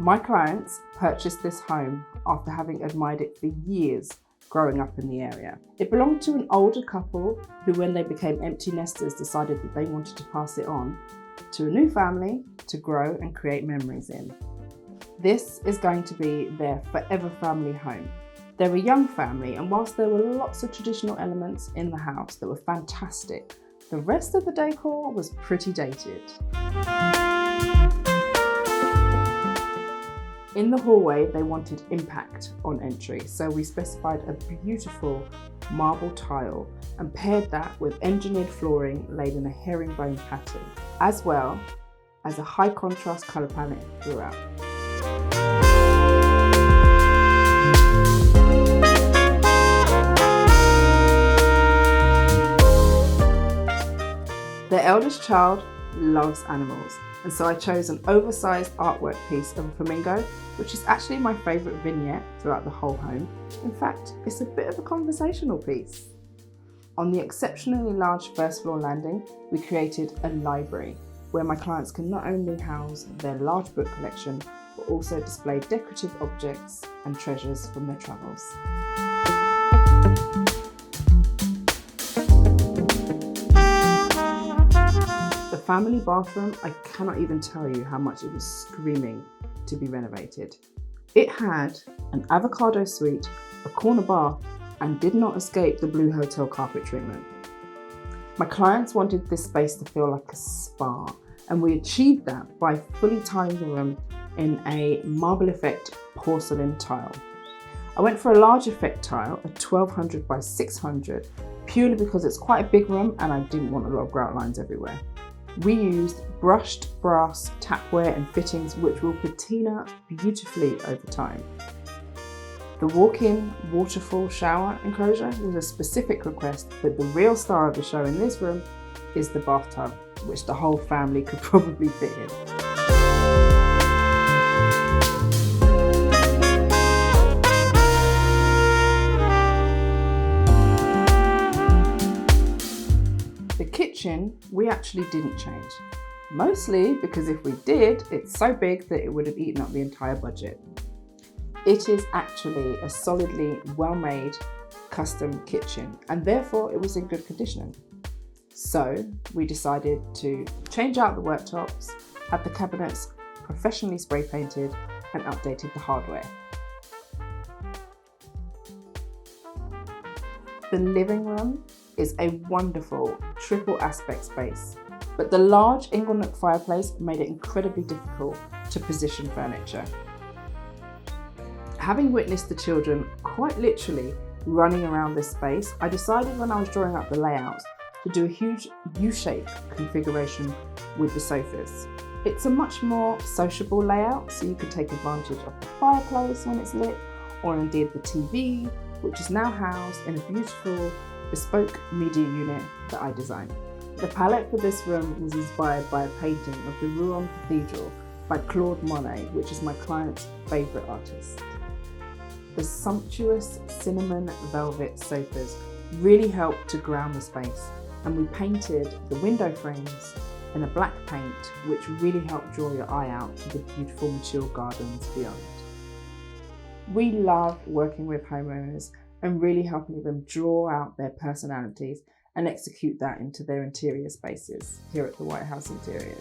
My clients purchased this home after having admired it for years growing up in the area. It belonged to an older couple who, when they became empty nesters, decided that they wanted to pass it on to a new family to grow and create memories in. This is going to be their forever family home. They're a young family, and whilst there were lots of traditional elements in the house that were fantastic, the rest of the decor was pretty dated. In the hallway, they wanted impact on entry, so we specified a beautiful marble tile and paired that with engineered flooring laid in a herringbone pattern, as well as a high contrast colour palette throughout. Their eldest child loves animals, and so I chose an oversized artwork piece of a flamingo, which is actually my favourite vignette throughout the whole home. In fact, it's a bit of a conversational piece. On the exceptionally large first floor landing, we created a library where my clients can not only house their large book collection, but also display decorative objects and treasures from their travels. The family bathroom, I cannot even tell you how much it was screaming to be renovated. It had an avocado suite, a corner bar, and did not escape the blue hotel carpet treatment. My clients wanted this space to feel like a spa, and we achieved that by fully tiling the room in a marble effect porcelain tile. I went for a large effect tile, a 1200 by 600, purely because it's quite a big room and I didn't want a lot of grout lines everywhere. We used brushed brass tapware and fittings which will patina beautifully over time. The walk-in waterfall shower enclosure was a specific request, but the real star of the show in this room is the bathtub, which the whole family could probably fit in. The kitchen we actually didn't change, mostly because if we did, it's so big that it would have eaten up the entire budget. It is actually a solidly well-made custom kitchen, and therefore it was in good condition. So we decided to change out the worktops, have the cabinets professionally spray painted, and updated the hardware. The living room is a wonderful triple aspect space, but the large inglenook fireplace made it incredibly difficult to position furniture. Having witnessed the children quite literally running around this space, I decided when I was drawing up the layouts to do a huge U-shaped configuration with the sofas. It's a much more sociable layout, so you could take advantage of the fireplace when it's lit, or indeed the TV, which is now housed in a beautiful bespoke media unit that I designed. The palette for this room was inspired by a painting of the Rouen Cathedral by Claude Monet, which is my client's favourite artist. The sumptuous cinnamon velvet sofas really helped to ground the space, and we painted the window frames in a black paint, which really helped draw your eye out to the beautiful mature gardens beyond. We love working with homeowners and really helping them draw out their personalities and execute that into their interior spaces here at the White House Interiors.